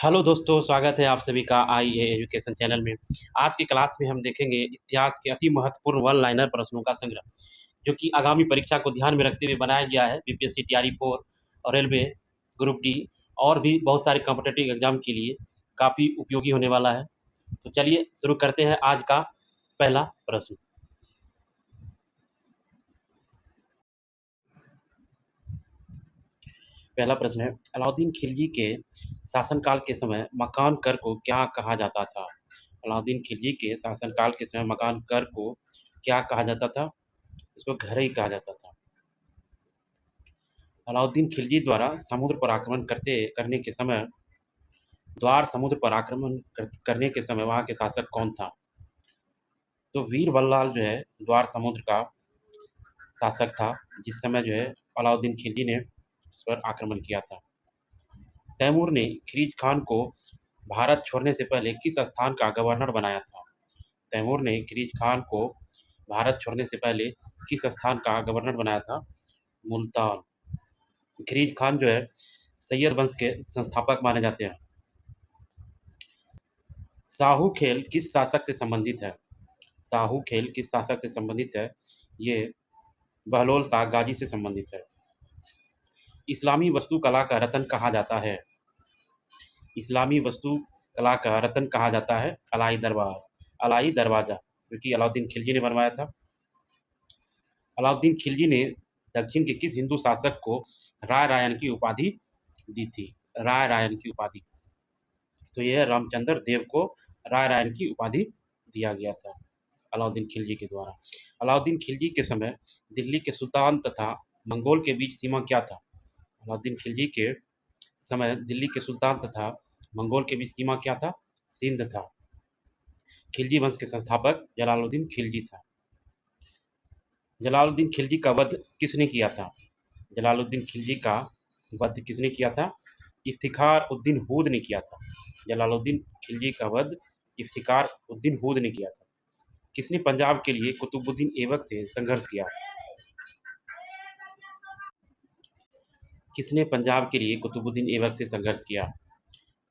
Hello दोस्तों, स्वागत है आप सभी का आई ए एजुकेशन चैनल में। आज की क्लास में हम देखेंगे इतिहास के अति महत्वपूर्ण वन लाइनर प्रश्नों का संग्रह, जो कि आगामी परीक्षा को ध्यान में रखते हुए बनाया गया है। बीपीएससी टीआरई 4 और रेलवे ग्रुप डी और भी बहुत सारे कॉम्पिटिटिव एग्जाम के लिए काफ़ी उपयोगी होने वाला है। तो चलिए शुरू करते हैं आज का पहला प्रश्न। पहला प्रश्न है, अलाउद्दीन खिलजी के शासनकाल के समय मकान कर को क्या कहा जाता था? अलाउद्दीन खिलजी के शासनकाल के समय मकान कर को क्या कहा जाता था? इसको घर ही कहा जाता था। अलाउद्दीन खिलजी द्वारा समुद्र पर आक्रमण करने के समय द्वार समुद्र पर आक्रमण करने के समय वहाँ के शासक कौन था? तो वीर बल्लाल जो है द्वार समुद्र का शासक था, जिस समय जो है अलाउद्दीन खिलजी ने उस पर आक्रमण किया था। तैमूर ने खिलजी खान को भारत छोड़ने से पहले किस स्थान का गवर्नर बनाया था? तैमूर ने खिलजी खान को भारत छोड़ने से पहले किस स्थान का गवर्नर बनाया था? मुल्तान। खिलजी खान जो है सैयद वंश के संस्थापक माने जाते हैं। साहू खेल किस शासक से संबंधित है? साहू खेल किस शासक से संबंधित है? ये बहलोल शाह गाजी से संबंधित है। इस्लामी वास्तुकला का रतन कहा जाता है? इस्लामी वास्तुकला का रतन कहा जाता है अलाई दरवाजा, जो कि अलाउद्दीन खिलजी ने बनवाया था। अलाउद्दीन खिलजी ने दक्षिण के किस हिंदू शासक को राय रायन की उपाधि दी थी? राय रायन की उपाधि, तो यह रामचंद्र देव को राय रायन की उपाधि दिया गया था अलाउद्दीन खिलजी के द्वारा। अलाउद्दीन खिलजी के समय दिल्ली के सुल्तान तथा मंगोल के बीच सीमा क्या था? अलाउद्दीन खिलजी के समय दिल्ली के सुल्तान तथा मंगोल के बीच सीमा क्या था? सिंध था। खिलजी वंश के संस्थापक जलालुद्दीन खिलजी था। जलालुद्दीन खिलजी का वध किसने किया था? जलालुद्दीन खिलजी का वध किसने किया था? इफ्तिखार उद्दीन हूद ने किया था। जलालुद्दीन खिलजी का वध इफ्तिखार उद्दीन हूद ने किया था। किसने पंजाब के लिए कुतुबुद्दीन ऐबक से संघर्ष किया? किसने पंजाब के लिए कुतुबुद्दीन ऐबक से संघर्ष किया?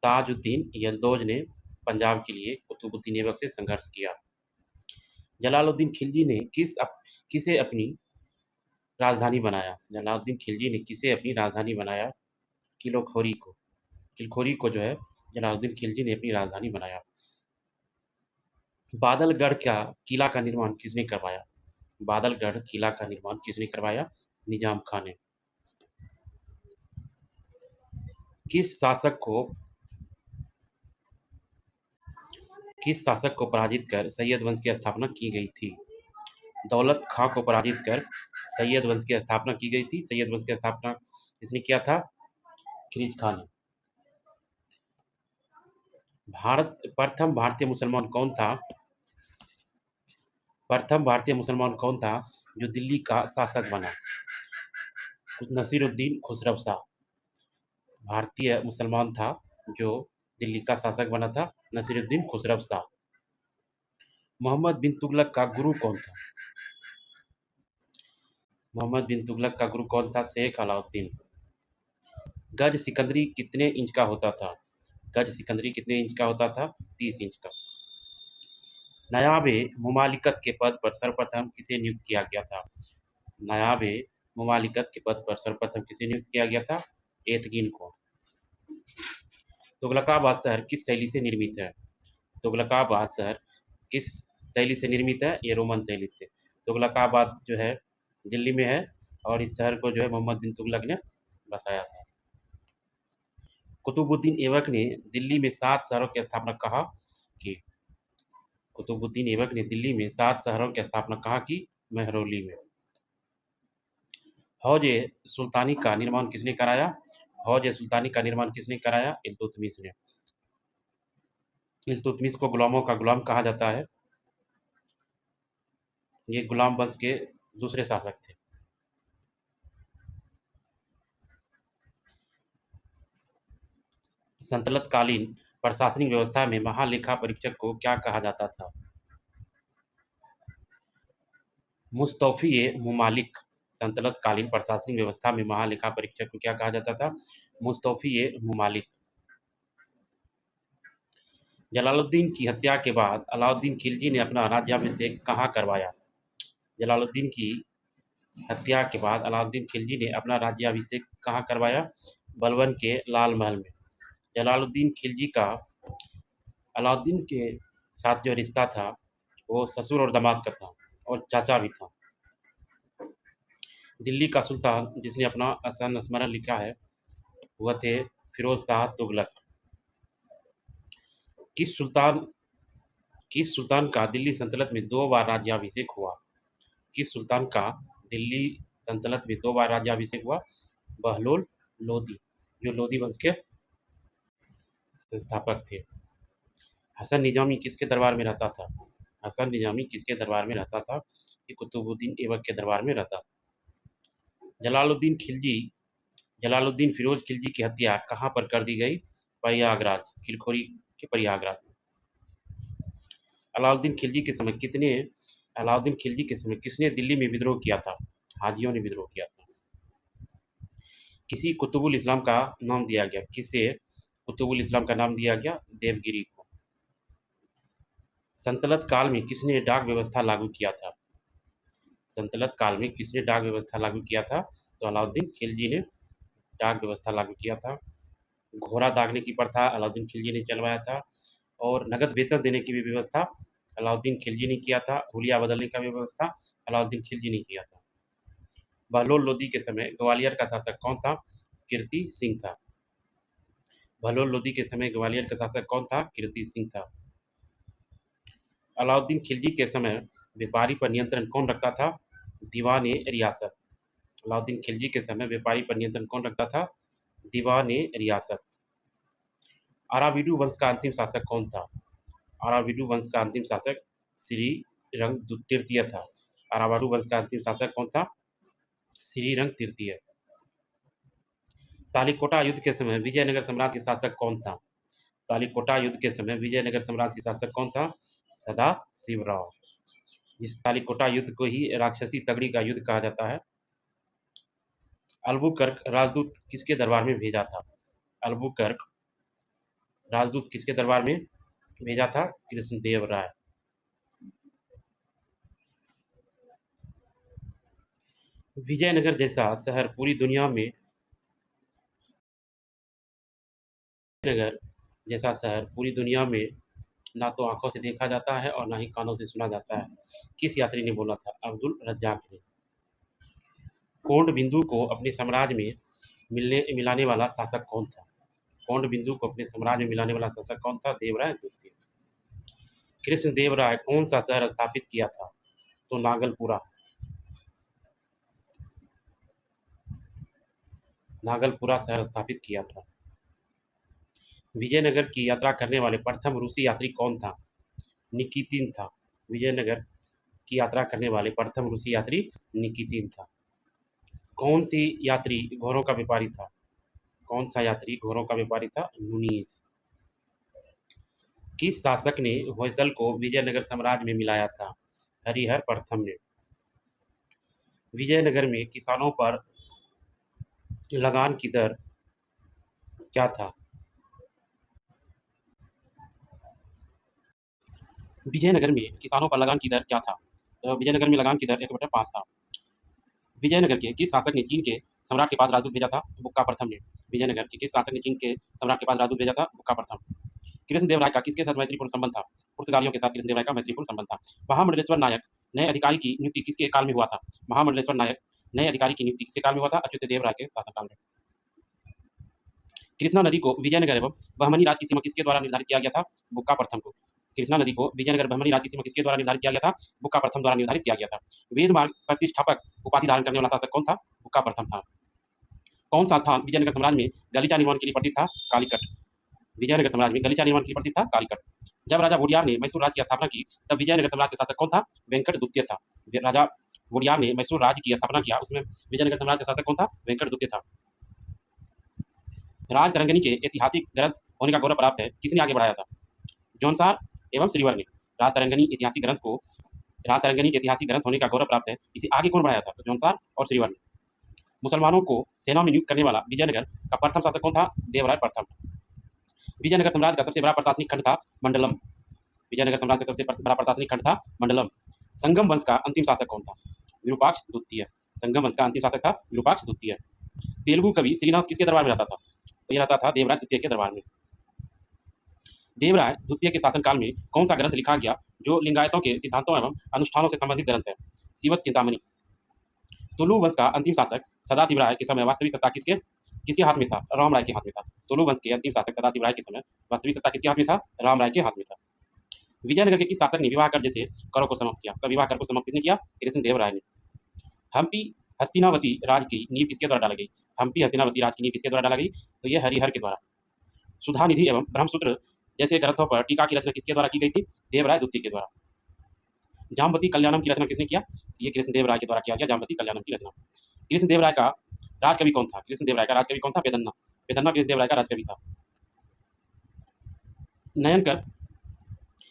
ताजुद्दीन यलदौज ने पंजाब के लिए कुतुबुद्दीन ऐबक से संघर्ष किया। जलालुद्दीन खिलजी ने किसे अपनी राजधानी बनाया? जलालुद्दीन खिलजी ने किसे अपनी राजधानी बनाया? किलोखोरी को। किलखोरी को जो है जलालुद्दीन खिलजी ने अपनी राजधानी बनाया। बादलगढ़ का किला का निर्माण किसने करवाया? बादलगढ़ किला का निर्माण किसने करवाया? निजाम खान ने। किस शासक को पराजित कर सैयद वंश की स्थापना की गई थी? दौलत खां को पराजित कर सैयद वंश की स्थापना की गई थी। सैयद वंश की स्थापना किसने किया था? खिलजी खान ने। प्रथम भारतीय मुसलमान कौन था? प्रथम भारतीय मुसलमान कौन था जो दिल्ली का शासक बना? नसीरुद्दीन खुसरो शाह भारतीय मुसलमान था जो दिल्ली का शासक बना था, नसीरुद्दीन खुसरो शाह। मोहम्मद बिन तुगलक का गुरु कौन था? मोहम्मद बिन तुगलक का गुरु कौन था? शेख अलाउद्दीन। गज सिकंदरी कितने इंच का होता था? गज सिकंदरी कितने इंच का होता था? 30 इंच का। नायाबे मुमालिकत के पद पर सर्वप्रथम किसे नियुक्त किया गया था? नायाबे मुमालिकत के पद पर सर्वप्रथम किसे नियुक्त किया गया था? एतगिन को। तुगलकाबाद शहर किस शैली से निर्मित है? तुगलकाबाद शहर किस शैली से निर्मित है? ये रोमन शैली से। तुगलकाबाद जो है दिल्ली में है और इस शहर को जो है मोहम्मद बिन तुगलक ने बसाया था। कुतुबुद्दीन ऐबक ने दिल्ली में 7 शहरों की स्थापना कहा की? कुतुबुद्दीन ऐबक ने दिल्ली में 7 शहरों की स्थापना कहा की? मेहरौली में। हौज सुल्तानी का निर्माण किसने कराया? हौज सुल्तानी का निर्माण किसने कराया? इल्तुतमिश ने। इल्तुतमिश को गुलामों का गुलाम कहा जाता है। ये गुलाम वंश के दूसरे शासक थे। सल्तनत कालीन प्रशासनिक व्यवस्था में महालेखा परीक्षक को क्या कहा जाता था? मुस्तौफी-ए-मुमालिक। सल्तनत कालीन प्रशासनिक व्यवस्था में महालेखा परीक्षक को क्या कहा जाता था? मुस्तौफी-ए-मुमालिक। जलालुद्दीन की हत्या के बाद अलाउद्दीन खिलजी ने अपना राज्याभिषेक कहाँ करवाया? जलालुद्दीन की हत्या के बाद अलाउद्दीन खिलजी ने अपना राज्याभिषेक कहाँ करवाया? बलबन के लाल महल में। जलालुद्दीन खिलजी का अलाउद्दीन के साथ जो रिश्ता था वो ससुर और दामाद का था और चाचा भी था। दिल्ली का सुल्तान जिसने अपना संस्मरण लिखा है वह थे फिरोज शाह तुगलक। किस सुल्तान किस सुल्तान का दिल्ली सल्तनत में 2 बार राज्याभिषेक हुआ? किस सुल्तान का दिल्ली सल्तनत में 2 बार राज्याभिषेक हुआ? बहलोल लोदी, जो लोदी वंश के संस्थापक थे। हसन निजामी किसके दरबार में रहता था? हसन निजामी किसके दरबार में रहता था? ये कुतुबुद्दीन ऐबक के दरबार में रहता था। जलालुद्दीन खिलजी जलालुद्दीन फिरोज खिलजी की हत्या कहाँ पर कर दी गई? प्रयागराज, किरखोरी के प्रयागराज में। अलाउद्दीन खिलजी के समय किसने दिल्ली में विद्रोह किया था? हाजियों ने विद्रोह किया था। किसे कुतुबुल इस्लाम का नाम दिया गया? देवगिरी को। सल्तनत काल में किसने डाक व्यवस्था लागू किया था? तो अलाउद्दीन खिलजी ने डाक व्यवस्था लागू किया था। घोड़ा दागने की प्रथा अलाउद्दीन खिलजी ने चलवाया था और नगद वेतन देने की भी व्यवस्था अलाउद्दीन खिलजी ने किया था। हुलिया बदलने का भी व्यवस्था अलाउद्दीन खिलजी ने किया था। बहलोल लोदी के समय ग्वालियर का शासक कौन था? कीर्ति सिंह था। बहलोल लोदी के समय ग्वालियर का शासक कौन था? कीर्ति सिंह था। अलाउद्दीन खिलजी के समय व्यापारी पर नियंत्रण कौन रखता था? दीवान ए रियासत। अलाउद्दीन खिलजी के समय व्यापारी पर नियंत्रण कौन रखता था? दीवान ए रियासत। अराविडू वंश का अंतिम शासक कौन था? अराविडू वंश का अंतिम शासक श्रीरंग तृतीय था। अराविडू वंश का अंतिम शासक कौन था? श्रीरंग तृतीय। तालीकोटा युद्ध के समय विजयनगर साम्राज्य के शासक कौन था? तालीकोटा युद्ध के समय विजयनगर साम्राज्य के शासक कौन था? सदाशिवराव। इस तालीकोटा युद्ध को ही राक्षसी तगड़ी का युद्ध कहा जाता है। अल्बुकर्क राजदूत किसके दरबार में भेजा था? अल्बुकर्क राजदूत किसके दरबार में भेजा था? कृष्णदेव राय। विजयनगर जैसा शहर पूरी दुनिया में ना तो आंखों से देखा जाता है और ना ही कानों से सुना जाता है। किस यात्री ने बोला था? अब्दुल रज्जाक ने। कोंड बिंदु को अपने साम्राज्य में मिलाने वाला शासक कौन था? कोंड बिंदु को अपने साम्राज्य में मिलाने वाला शासक कौन था? देवराय द्वितीय। कृष्णदेव राय कौन सा शहर स्थापित किया था? तो नागलपुरा शहर स्थापित किया था। विजयनगर की यात्रा करने वाले प्रथम रूसी यात्री कौन था? निकितिन था। विजयनगर की यात्रा करने वाले प्रथम रूसी यात्री निकितिन था। कौन सा यात्री घोड़ों का व्यापारी था? नुनीस। किस शासक ने होयसल को विजयनगर साम्राज्य में मिलाया था? हरिहर प्रथम ने। विजयनगर में किसानों पर लगान की दर क्या था? विजयनगर में किसानों पर लगान की दर क्या था? तो विजयनगर में लगान की दर 1/5 था। विजयनगर के किस शासक ने चीन के सम्राट के पास राजदूत भेजा था? बुक्का प्रथम ने। विजयनगर के किस शासक ने चीन के सम्राट के पास राजदूत भेजा था? बुक्का प्रथम। कृष्णदेव राय का किसके साथ मैत्रीपूर्ण संबंध था? पुर्तगालियों के साथ कृष्णदेव राय का मैत्रीपूर्ण संबंध था। महामंडलेश्वर नायक नए अधिकारी की नियुक्ति किसके काल में हुआ था? महामंडलेश्वर नायक नए अधिकारी की नियुक्ति किसके काल में हुआ था? अच्युत देव राय के शासनकाल में। कृष्णा नदी को विजयनगर एवं बहमनी राज की सीमा किसके द्वारा निर्धारित किया गया था? बुक्का प्रथम को। कृष्णा नदी को विजयनगर बहमनी राज की सीमा किसके द्वारा निर्धारित किया गया था? बुक्का प्रथम द्वारा निर्धारित किया गया था। वेद मार्ग प्रतिष्ठापक उपाधि धारण करने वाला शासक कौन था? बुक्का प्रथम था। कौन सा स्थान विजयनगर साम्राज्य में गलीचा निर्माण के लिए प्रसिद्ध था? कालीकट। विजयनगर साम्राज्य में गलीचा निर्माण के लिए प्रसिद्ध था? कालीकट। जब राजा वोडियार ने मैसूर राज्य की स्थापना की तब विजयनगर साम्राज्य के शासक कौन था? वेंकट द्वितीय था। राजा वोडियार ने मैसूर राज्य की स्थापना किया उसमें विजयनगर साम्राज्य का शासक कौन था? वेंकट द्वितीय था। राजतरंगिणी के ऐतिहासिक ग्रंथ होने का गौरव प्राप्त है किसने आगे बढ़ाया था? जौनसार एवं श्रीवर ने। राजतरंगिणी के ऐतिहासिक ग्रंथ होने का गौरव प्राप्त है, इसे आगे कौन बढ़ाया था? तो जौनसार और श्रीवर ने। मुसलमानों को सेना में नियुक्त करने वाला विजयनगर का प्रथम शासक कौन था? देवराय प्रथम। विजयनगर साम्राज्य का सबसे बड़ा प्रशासनिक खंड था मंडलम। विजयनगर साम्राज्य का सबसे बड़ा प्रशासनिक खंड था मंडलम। संगम वंश का अंतिम शासक कौन था? विरूपाक्ष द्वितीय। संगम वंश का अंतिम शासक था विरूपाक्ष द्वितीय। तेलुगु कवि श्रीनाथ किसके दरबार में रहता था? तो ये रहता था देवराय द्वितीय के दरबार में। देवराय द्वितीय के शासनकाल में कौन सा ग्रंथ लिखा गया जो लिंगायतों के सिद्धांतों एवं अनुष्ठानों से संबंधित ग्रंथ है? शिवत चिंतामणि। तुलु वंश का अंतिम शासक सदाशिव राय के समय वास्तविक सत्ता किसके किसके हाथ में था? राम राय के हाथ में था। तुलु वंश के अंतिम शासक सदाशिव राय के समय वास्तविक सत्ता किसके हाथ में था? राम राय के हाथ में था। विजयनगर के किस शासक ने विवाह कर जैसे करों को समाप्त किया? तो विवाह कर को समाप्त किसने किया? कृष्णदेव राय ने। हम्पी हस्तिनावती राज की नींव किसके द्वारा डाली गई? हम्पी हस्तिनावती राज की नींव किसके द्वारा डाली गई? तो यह हरिहर के द्वारा। सुधा निधि एवं ब्रह्मसूत्र जैसे ग्रंथों पर टीका की रचना किसके द्वारा की गई थी? देवराय द्वितीय के द्वारा। जामवती कल्याणम की रचना किसने किया? ये कृष्णदेव राय के द्वारा किया गया जामवती कल्याणम की रचना। कृष्णदेव राय का राजकवि कौन था? कृष्णदेव राय का राजकवि कौन था? पेदन्ना। पेदन्ना कृष्णदेव राय का राजकवि था। नयनकर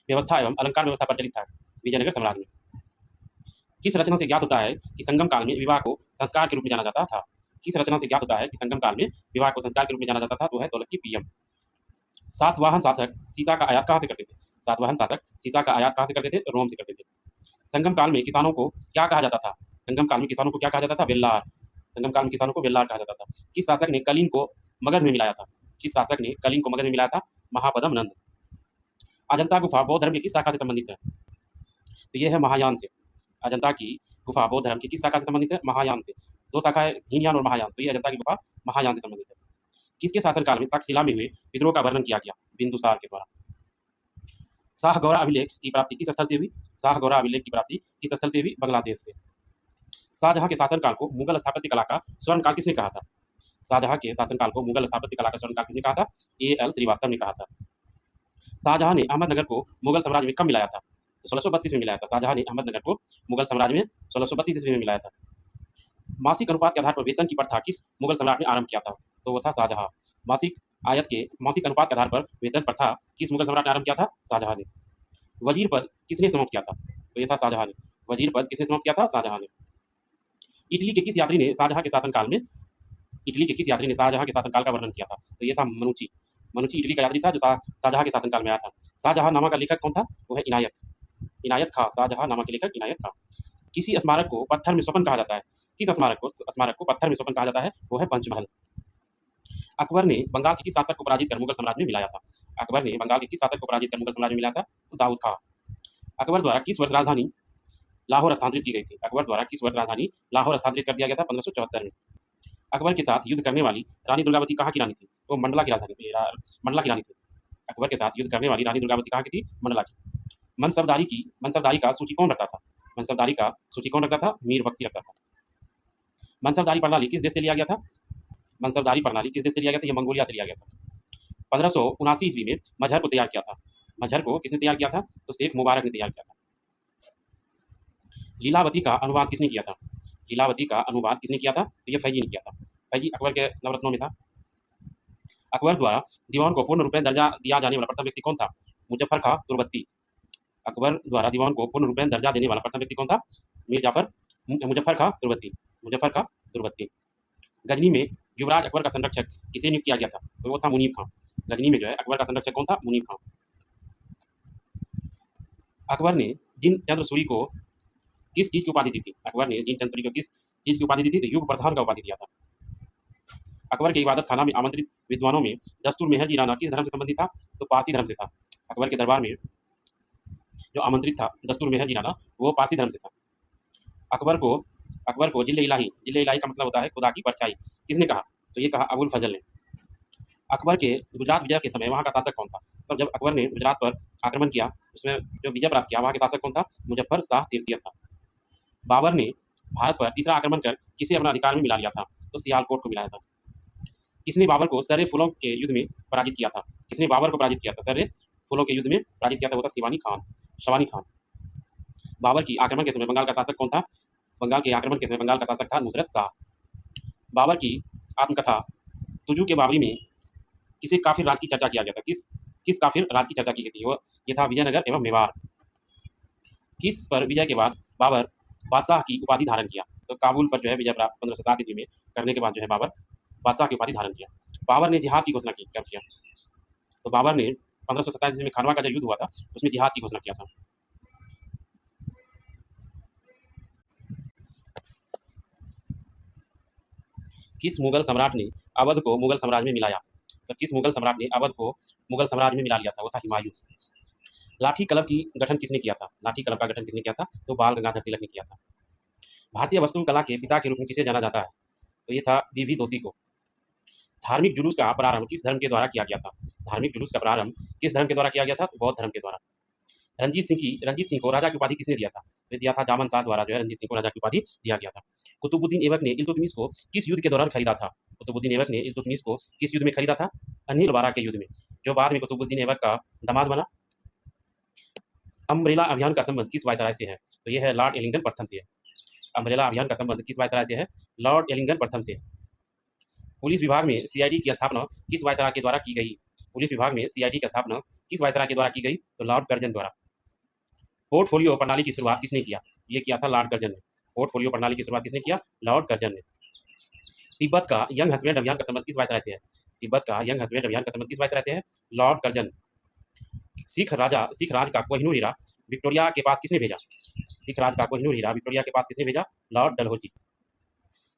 व्यवस्था एवं अलंकार व्यवस्था प्रचलित था विजयनगर साम्राज्य में। किस रचना से ज्ञात होता है कि संगम काल में विवाह को संस्कार के रूप में जाना जाता था? किस रचना से ज्ञात होता है कि संगम काल में विवाह को संस्कार के रूप में जाना जाता था? तो है दौलत की पीएम। सातवाहन शासक सीसा का आयात कहाँ से करते थे? सातवाहन शासक सीसा का आयात कहाँ से करते थे? रोम से करते थे। संगम काल में किसानों को क्या कहा जाता था? संगम काल में किसानों को क्या कहा जाता था? वेल्लार। संगम काल में किसानों को वेल्लार कहा जाता था। किस शासक ने कलिंग को मगध में मिलाया था? किस शासक ने कलिंग को मगध में मिलाया था? महापदम नंद। अजंता गुफा बौद्ध धर्म की किस शाखा से संबंधित है? तो ये है महायान से। अजंता की गुफा बौद्ध धर्म की किस शाखा से संबंधित है? महायान से। दो शाखा है, हीनयान और महायान। तो ये अजंता की गुफा महायान से संबंधित है। किसके शासनकाल में तक्षशिला में हुए विद्रोह का वर्णन किया गया? बिंदुसार के द्वारा। शाहगौरा अभिलेख की प्राप्ति किस स्थल से हुई? शाहगौरा अभिलेख की प्राप्ति किस स्थल से हुई? बांग्लादेश से। शाहजहां के शासनकाल को मुगल स्थापत्य कला का स्वर्णकाल किसने कहा था? शाहजहां के शासनकाल को मुगल स्थापत्य कला का स्वर्णकाल किसने कहा था? A.L. श्रीवास्तव ने कहा था। शाहजहां ने अहमदनगर को मुगल साम्राज्य में कब मिलाया था? तो 1632 में मिलाया था। शाहजहां ने अहमदनगर को मुगल साम्राज्य में 1632 ईस्वी में मिलाया था। मासिक अनुपात के आधार पर वेतन की प्रथा किस मुगल सम्राट ने आरंभ किया था? तो वो था शाहजहां। मासिक अनुपात के आधार पर वेतन प्रथा किस मुगल सम्राट ने आरंभ किया था? शाहजहां ने। वजीर पद किसने समाप्त किया था? तो ये था शाहजहां ने। वजीर पद किसने समाप्त किया था? शाहजहां ने। इटली के किस यात्री ने शाहजहां के शासनकाल में इटली के किस यात्री ने शाहजहां के शासनकाल का वर्णन किया था? तो ये था मनुची। मनुची इटली का यात्री था जो शाहजहां के शासनकाल में आया था। शाहजहां नामा का लेखक कौन था? वो है इनायत। इनायत खां। शाहजहां नामा के लेखक इनायत खां। किसी स्मारक को पत्थर में स्वपन कहा जाता है? किस स्मारक को पत्थर में स्वपन कहा जाता है? वो है पंचमहल। अकबर ने बंगाल के किस शासक को पराजित कर मुगल साम्राज्य में मिलाया था? अकबर ने बंगाल के किस शासक को पराजित कर मुगल साम्राज्य में मिलाया था? तो दाऊद खां। अकबर द्वारा किस वर्ष राजधानी लाहौर स्थानांतरित की गई थी? अकबर द्वारा किस वर्ष राजधानी लाहौर स्थानांतरित कर दिया गया था? 1574 में। अकबर के साथ युद्ध करने वाली रानी दुर्गावती कहाँ की रानी थी? वो मंडला की राजधानी थी, मंडला की रानी थी। अकबर के साथ युद्ध करने वाली रानी दुर्गावती कहाँ की थी? मंडला की। मनसबदारी का सूची कौन रखता था? मनसबदारी का सूची कौन रखता था? मीर बख्शी रखता था। मनसबदारी प्रणाली किस देश से लिया गया था? मनसबदारी प्रणाली किस देश से लिया गया था? ये मंगोलिया से लिया गया था। 1579 ईस्वी में मजहर को तैयार किया था। मजहर को किसने तैयार किया था? तो शेख मुबारक ने तैयार किया था। लीलावती का अनुवाद किसने किया था? लीलावती का अनुवाद किसने किया था? तो ये फैजी ने किया था। फैजी अकबर के नवरत्नों में था। अकबर द्वारा दीवान को पूर्ण रूपेण दर्जा दिया जाने वाला प्रथम व्यक्ति कौन था? मुजफ्फर खां तुर्बती। अकबर द्वारा दीवान को पूर्ण रूपेण दर्जा देने वाला प्रथम व्यक्ति कौन था? मुजफ्फर खां तुर्बती। मुजफ्फर खां तुर्बती। गजनी में युवराज अकबर का संरक्षक किसे नियुक्त किया गया था? तो वो था मुनीब खां। गजनी में जो है अकबर का संरक्षक कौन था? मुनीब खां। अकबर ने जिन चंद्रसूरी को किस चीज की उपाधि दी थी? अकबर ने जिन चंद्रसूरी को किस चीज की उपाधि दी थी? तो युग प्रधान का उपाधि दिया था। अकबर के इबादत खाना में आमंत्रित विद्वानों में दस्तूर मेहर जी राणा किस धर्म से संबंधित था? तो पारसी धर्म से था। अकबर के दरबार में जो आमंत्रित था दस्तूर मेहर जी राणा वो पारसी धर्म से था। अकबर को जिले इलाही का मतलब होता है खुदा की परछाई, किसने कहा? तो ये कहा अबुल फजल ने। अकबर के गुजरात विजय के समय वहाँ का शासक कौन था? तब जब अकबर ने गुजरात पर आक्रमण किया उसमें जो विजय प्राप्त किया वहाँ के शासक कौन था? मुजफ्फर शाह तृतीय था। बाबर ने भारत पर तीसरा आक्रमण कर किसे अपना अधिकार में मिला लिया था? तो सियालकोट को मिलाया था। किसने बाबर को सर्रे फूलों के युद्ध में पराजित किया था? किसने बाबर को पराजित किया था? सर्रे फूलों के युद्ध में पराजित किया था वो था शवानी खान। बाबर की आक्रमण के समय बंगाल का शासक कौन था? बंगाल के आक्रमण के समय बंगाल का शासक था नुसरत शाह। बाबर की आत्मकथा तुजू के बाबरी में किसे काफिर राज की चर्चा किया गया था? किस काफिर राज की चर्चा की गई थी? वो ये था विजयनगर एवं मेवाड़। किस पर विजय के बाद बाबर बादशाह की उपाधि धारण किया? तो काबुल पर जो है विजय प्राप्त 1507 ईस्वी में करने के बाद जो है बाबर बादशाह की उपाधि धारण किया। बाबर ने जिहाद की घोषणा की, कब किया? तो बाबर ने 1527 ईस्वी में खानवा का जो युद्ध हुआ था उसमें जिहाद की घोषणा किया था। किस मुगल सम्राट ने अवध को मुगल साम्राज्य में मिलाया? तो किस मुगल सम्राट ने अवध को मुगल साम्राज्य में मिला लिया था? वो था हुमायूं। लाठी कलब की गठन किसने किया था? लाठी कलब का गठन किसने किया था? तो बाल गंगाधर तिलक ने किया था। भारतीय वस्तुकला के पिता के रूप में किसे जाना जाता है? तो ये था वीवी दोषी को। धार्मिक जुलूस का प्रारंभ किस धर्म के द्वारा किया गया था? धार्मिक जुलूस का प्रारंभ किस धर्म के द्वारा किया गया था? बौद्ध धर्म के द्वारा। रंजीत सिंह को राजा की उपाधि किसने दिया था? तो दिया था जामन शाह द्वारा जो है रंजीत सिंह को राजा की उपाधि दिया गया था। कुतुबुद्दीन ऐबक ने इल्तुतमिश को किस युद्ध के दौरान खरीदा था? कुतुबुद्दीन ऐबक ने इल्तुतमिश को किस युद्ध में खरीदा था? अनिल बारा के युद्ध में, जो बाद में कुतुबुद्दीन ऐबक का दामाद बना। अम्ब्रेला अभियान का संबंध किस वायसराय से है? तो यह है लॉर्ड एलिंगटन प्रथम से है। अम्ब्रेला अभियान का संबंध किस वायसराय से है? लॉर्ड एलिंगटन प्रथम से है। पुलिस विभाग में सीआईडी की स्थापना किस वायसराय के द्वारा की गई? पुलिस विभाग में सीआईडी की स्थापना किस वायसराय के द्वारा की गई? तो लॉर्ड कर्जन द्वारा। पोर्टफोलियो प्रणाली की शुरुआत किसने किया? ये किया था लॉर्ड कर्जन ने। पोर्टफोलियो प्रणाली की शुरुआत किसने किया? लॉर्ड कर्जन ने। तिब्बत का यंग हस्बैंड अभियान का संबंध किस वायसराय से है? तिब्बत का यंग हस्बैंड अभियान का संबंध किस वायसराय से है? Lord Curzon. सिख राज का कोहिनूर हीरा विक्टोरिया के पास किसने भेजा? सिख राज का कोहिनूर हीरा विक्टोरिया के पास किसने भेजा? लॉर्ड डलहौजी।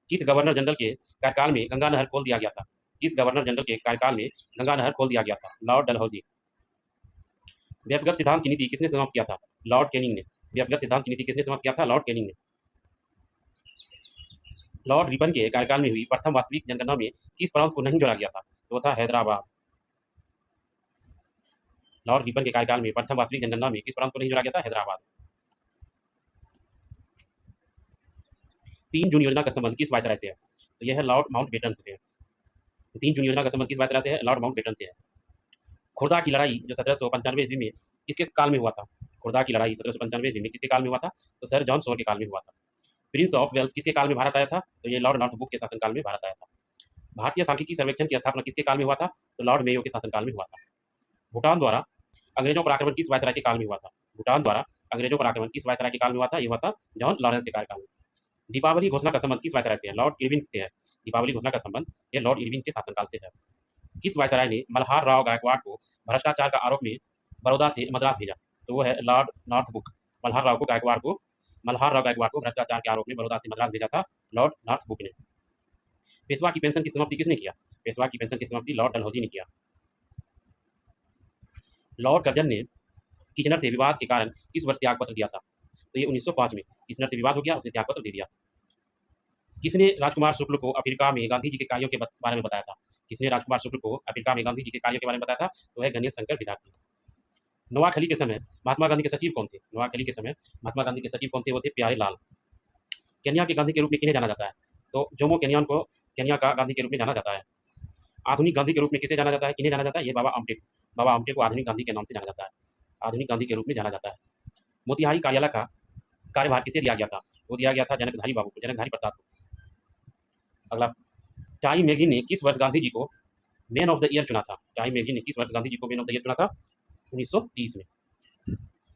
किस गवर्नर जनरल के कार्यकाल में गंगा नहर खोल दिया गया था? किस गवर्नर जनरल के कार्यकाल में गंगा नहर खोल दिया गया था? लॉर्ड डलहौजी। व्यक्तिगत सिद्धांत की नीति किसने समाप्त किया था? लॉर्ड कैनिंग ने। व्यक्तिगत सिद्धांत की नीति किसने समाप्त किया था? लॉर्ड कैनिंग ने। लॉर्ड रिपन के कार्यकाल में हुई प्रथम वास्तविक जनगणना में किस प्रांत को नहीं जोड़ा गया था? तो था हैदराबाद। लॉर्ड रिपन के कार्यकाल में प्रथम वास्तविक जनगणना में किस प्रांत को नहीं जोड़ा गया था? हैदराबाद। 3 जून योजना का संबंध किस वायसराय से है? तो यह है लॉर्ड माउंटबेटन से है। 3 जून योजना का संबंध किस वायसराय से है? लॉर्ड माउंटबेटन से है। खुर्दा की लड़ाई जो 1795 ईस्वी में किसके काल में हुआ था? खुर्दा की लड़ाई 1795 ईस्वी में किसके काल में हुआ था? तो सर जॉन शोर के काल में हुआ था। प्रिंस ऑफ वेल्स किसके काल में भारत आया था? तो ये लॉर्ड नॉर्थब्रुक के शासनकाल में भारत आया था। भारतीय सांख्यिकी सर्वेक्षण की स्थापना किसके काल में हुआ था? तो लॉर्ड मेयो के शासनकाल में हुआ था। भूटान द्वारा अंग्रेजों पर आक्रमण किस वायसराय के काल में हुआ था? भूटान द्वारा अंग्रेजों पर आक्रमण किस वायसराय के काल में हुआ था? ये हुआ था जॉन लॉरेंस के कार्यकाल में। दीपावली घोषणा का संबंध किस वायसराय से है? लॉर्ड इरविन से है। दीपावली घोषणा का संबंध ये लॉर्ड इरविन के शासनकाल से है। किस वायसराय ने मल्हार राव गायकवाड़ को भ्रष्टाचार का आरोप में बड़ौदा से मद्रास भेजा? तो वो है लॉर्ड नॉर्थब्रुक। मल्हार राव गायकवाड़ को भ्रष्टाचार के आरोप में बड़ौदा से मद्रास भेजा था लॉर्ड नॉर्थब्रुक ने। पेशवा की पेंशन की समाप्ति किसने किया? पेशवा की पेंशन की समाप्ति लॉर्ड डलहौजी ने किया। लॉर्ड कर्जन ने किचनर से विवाद के कारण किस वर्ष त्यागपत्र दिया था? तो ये 1905 में किचनर से विवाद हो गया, उसने त्यागपत्र दे दिया। किसने राजकुमार शुक्ल को अफ्रीका में गांधी जी के कार्यों के बारे में बताया था? किसने राजकुमार शुक्ल को अफ्रीका में गांधी जी के कार्यों के बारे में बताया था? तो है गणेश शंकर विद्यार्थी। नोआखली के समय महात्मा गांधी के सचिव कौन थे? नोआखली के समय महात्मा गांधी के सचिव कौन थे? वो थे प्यारे लाल। केन्या के गांधी के रूप में किन्हें जाना जाता है? तो जोमो केन्यान को केन्या का गांधी के रूप में जाना जाता है। आधुनिक गांधी के रूप में किसे जाना जाता है? किन्हें जाना जाता है? ये बाबा आमटे को। बाबा आमटे को आधुनिक गांधी के नाम से जाना जाता है। आधुनिक गांधी के रूप में जाना जाता है। मोतिहारी कार्यालय का कार्यभार किसे दिया गया था? वो दिया गया था जनकधारी बाबू को, जनकधारी प्रसाद को। अगला, टाइम मैगजीन ने किस वर्ष गांधी जी को मैन ऑफ द ईयर चुना था? टाइम मैगजीन ने किस वर्ष गांधी जी को मैन ऑफ द ईयर चुना था? 1930 में।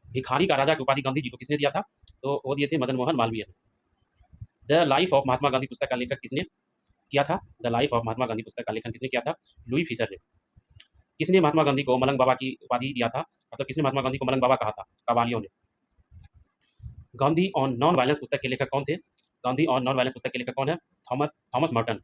भिखारी का राजा की उपाधि गांधी जी को किसने दिया था? तो वो दिए थे मदन मोहन मालवीय ने। The life of Mahatma Gandhi पुस्तक का लेखक किसने किया था? The life of Mahatma Gandhi पुस्तक का लेखन किसने किया था? लुई फिशर ने। किसने महात्मा गांधी को मलंग बाबा की उपाधि दिया था? मतलब किसने महात्मा गांधी को मलंग बाबा कहा था? कबालियों ने। गांधी ऑन नॉन वायलेंस पुस्तक के लेखक कौन थे? गांधी ऑन नॉन वायलेंस पुस्तक के लेखक कौन है? Thomas Merton.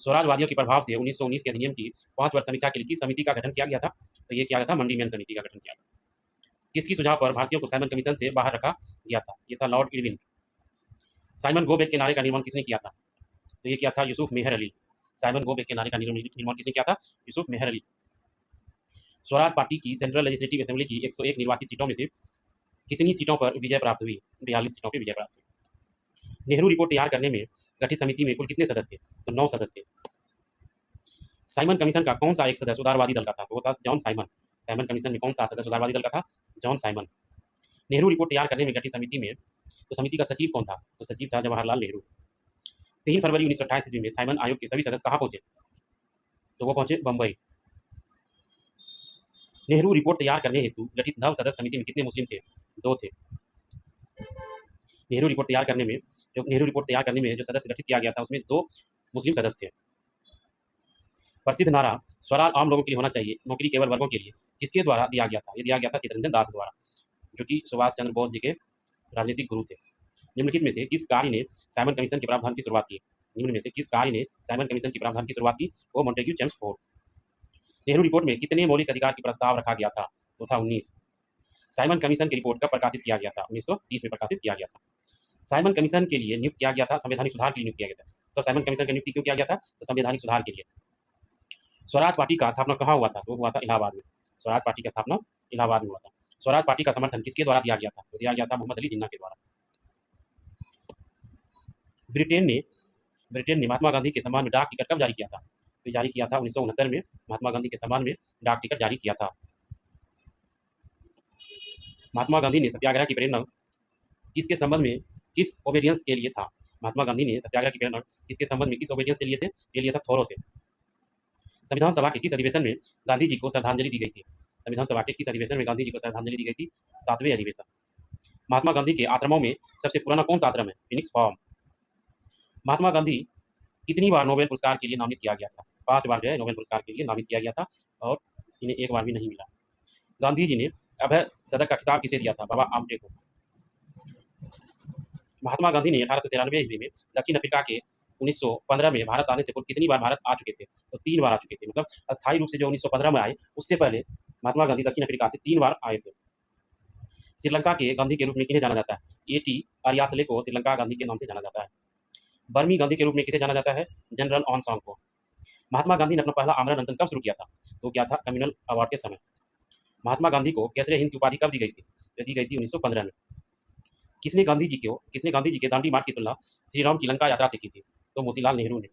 स्वराजवादियों के प्रभाव से 1919 के अधिनियम की 5 वर्ष समीक्षा के लिए किस समिति का गठन किया गया था? तो ये किया गया था मंडी मैन समिति का गठन किया गया। किसकी सुझाव पर भारतीयों को साइमन कमीशन से बाहर रखा गया था? ये था Lord Irwin. Simon go back के नारे का निर्माण किसने किया था? तो ये किया था यूसुफ मेहर अली। साइमन गो बैक के नारे का निर्माण किसने किया था? यूसुफ मेहर अली। स्वराज पार्टी की सेंट्रल लेजिस्लेटिव असेंबली की 101 निर्वाचित सीटों में से कितनी सीटों पर विजय प्राप्त हुई? 42 सीटों पर विजय प्राप्त हुई। नेहरू रिपोर्ट तैयार करने में गठित समिति में कुल कितने सदस्य थे? तो 9 सदस्य थे। साइमन कमीशन का कौन सा एक सदस्य उदारवादी दल का था? तो वो था जॉन साइमन। साइमन कमीशन में कौन सा सदस्य उदारवादी दल का था? John Simon. नेहरू रिपोर्ट तैयार करने में गठित समिति में तो समिति का सचिव कौन था? तो सचिव था जवाहरलाल नेहरू। 3 फरवरी 1928 ईस्वी में साइमन आयोग के सभी सदस्य कहाँ पहुंचे? तो वो पहुंचे बंबई। नेहरू रिपोर्ट तैयार करने हेतु गठित नव सदस्य समिति में कितने मुस्लिम थे? 2 थे। नेहरू रिपोर्ट तैयार करने में जो सदस्य गठित किया गया था उसमें 2 मुस्लिम सदस्य थे। प्रसिद्ध नारा स्वराज आम लोगों के लिए होना चाहिए, नौकरी केवल वर्गों के लिए, किसके द्वारा दिया गया था? ये दिया गया था चित्तरंजन दास द्वारा, जो कि सुभाष चंद्र बोस जी के राजनीतिक गुरु थे। निम्नलिखित में से किस कार्य ने साइमन कमीशन के प्रावधान की शुरुआत की? निम्न में से किस कार्य ने साइमन कमीशन के प्रावधान की शुरुआत की? वो Montagu Chelmsford. Nehru report में कितने मौलिक अधिकार की प्रस्ताव रखा गया था? तो था 19। साइमन कमीशन की रिपोर्ट कब प्रकाशित किया गया था? 1930 में प्रकाशित किया गया था। साइमन कमीशन के लिए नियुक्त किया गया था, संवैधानिक सुधार के लिए नियुक्त किया गया था। तो साइमन कमीशन की नियुक्ति क्यों किया गया था? तो संवैधानिक सुधार के लिए। स्वराज पार्टी का स्थापना कहाँ हुआ था? तो हुआ था इलाहाबाद में। स्वराज पार्टी का स्थापना इलाहाबाद में हुआ था। स्वराज पार्टी का समर्थन किसके द्वारा दिया गया था? तो दिया गया था मोहम्मद अली जिन्ना के द्वारा। ब्रिटेन ने महात्मा गांधी के सम्मान में डाक टिकट कब जारी किया था? तो जारी किया था 1969 में। महात्मा गांधी के सम्मान में डाक टिकट जारी किया था। महात्मा गांधी ने सत्याग्रह की प्रेरणा किसके संबंध में, किस ओबेडियंस के लिए था? महात्मा गांधी ने सत्याग्रह की प्रेरणा किसके संबंध में, किस ओबेडियंस से लिए थे? ये लिया था थोरो से। संविधान सभा के किस अधिवेशन में गांधी जी को श्रद्धांजलि दी गई थी? संविधान सभा के किस अधिवेशन में गांधी जी को श्रद्धांजलि दी गई थी? 7वें अधिवेशन। महात्मा गांधी के आश्रमों में सबसे पुराना कौन सा आश्रम है? Phoenix farm. महात्मा गांधी कितनी बार नोबेल पुरस्कार के लिए नामित किया गया था? 5 बार जो है नोबेल पुरस्कार के लिए नामित किया गया था, और इन्हें 1 बार भी नहीं मिला। गांधी जी ने अभय सदक का खिताब किसे दिया था? बाबा आमटे को। महात्मा गांधी ने 1893 ईस्वी में दक्षिण अफ्रीका के 1915 में भारत आने से पूर्व कितनी बार भारत आ चुके थे? तो 3 बार आ चुके थे। मतलब अस्थायी रूप से जो 1915 में आए, उससे पहले महात्मा गांधी दक्षिण अफ्रीका से 3 बार आए थे। श्रीलंका के गांधी के रूप में किन्हें जाना जाता है? एटी अरियासले को श्रीलंका गांधी के नाम से जाना जाता है। बर्मी गांधी के रूप में किसे जाना जाता है? जनरल ऑन सॉन्ग को। महात्मा गांधी ने अपना पहला आमरण अनशन कब शुरू किया था? तो क्या था? कम्युनल अवार्ड के समय। महात्मा गांधी को केसरे हिंद की उपाधि कब दी गई थी? तो दी गई थी 1915 में। किसने गांधी जी के दांडी मार्च की तुलना श्री राम की लंका यात्रा से की थी? तो मोतीलाल नेहरू ने।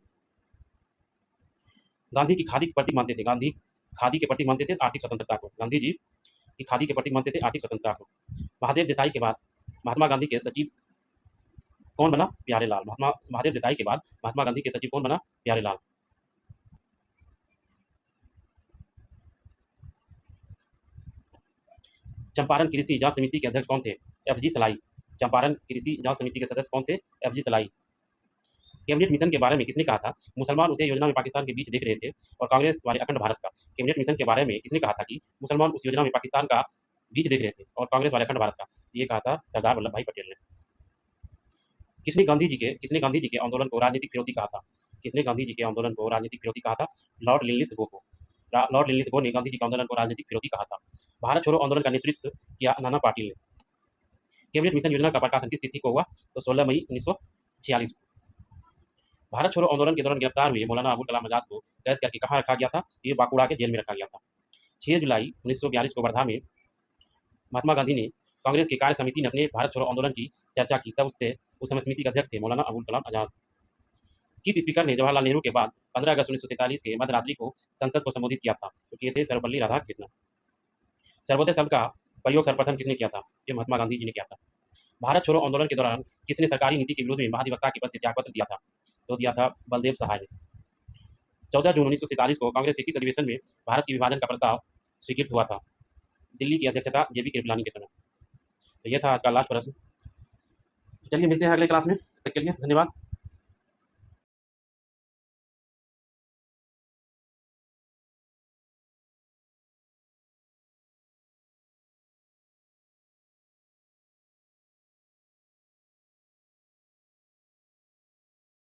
गांधी की खादी के प्रतीक मानते थे, गांधी खादी के प्रतीक मानते थे आर्थिक स्वतंत्रता को। गांधी जी की खादी के प्रतीक मानते थे आर्थिक स्वतंत्रता को। महादेव देसाई के बाद महात्मा गांधी के सचिव कौन बना? प्यारेलाल। महादेव देसाई के बाद महात्मा गांधी के सचिव कौन बना? प्यारेलाल। चंपारण कृषि जांच समिति के अध्यक्ष कौन थे? एफ.जी. सलाई। चंपारण कृषि जांच समिति के सदस्य कौन थे? एफ.जी. सलाई। कैबिनेट मिशन के बारे में किसने कहा था? मुसलमान उसे योजना में पाकिस्तान के बीच देख रहे थे और कांग्रेस वाले अखंड भारत का। कैबिनेट मिशन के बारे में किसने कहा था कि मुसलमान उस योजना में पाकिस्तान का बीच देख रहे थे और कांग्रेस वाले अखंड भारत का? ये कहा था सरदार वल्लभ भाई पटेल ने। किसने गांधी जी के आंदोलन को राजनीतिक विरोधी कहा था? किसने गांधी जी के आंदोलन को राजनीतिक विरोधी कहा था? लॉर्ड लिनलिथ गो को। लॉर्ड लिनलिथ गो ने गांधी जी के आंदोलन को राजनीतिक विरोधी कहा था। भारत छोड़ो आंदोलन का नेतृत्व किया नाना पाटिल ने। कैबिनेट मिशन योजना का प्रकाशन किस तिथि को हुआ? तो 16 मई 1946 को। भारत छोड़ो आंदोलन के दौरान गिरफ्तार हुए मौलाना अबुल कलाम आजाद को कैद करके कहाँ रखा गया था? ये बांकुड़ा के जेल में रखा गया था। 6 जुलाई 1942 को वर्धा में महात्मा गांधी ने कांग्रेस की कार्य समिति ने अपने भारत छोड़ो आंदोलन की चर्चा की, तब उस समय समिति के अध्यक्ष थे मौलाना अबुल कलाम आजाद। किस स्पीकर ने जवाहरलाल नेहरू के बाद 15 अगस्त 1947 के मध्यरात्रि को संसद को संबोधित किया था? तो किए थे सर्वपल्ली राधाकृष्णन। सर्वोदय शब्द का प्रयोग सर्वप्रथम किसने किया था? ये महात्मा गांधी जी ने किया था। भारत छोड़ो आंदोलन के दौरान किसने सरकारी नीति के विरोध में महाधिवक्ता के पद से त्यागपत्र दिया था? तो दिया था बलदेव सहाय ने। 14 जून 1947 को कांग्रेस के किस अधिवेशन में भारत के विभाजन का प्रस्ताव स्वीकृत हुआ था? दिल्ली की अध्यक्षता जेबी कृपलानी के समय। तो यह था आज का लास्ट प्रश्न। चलिए मिलते हैं अगले क्लास में, तब तक के लिए धन्यवाद।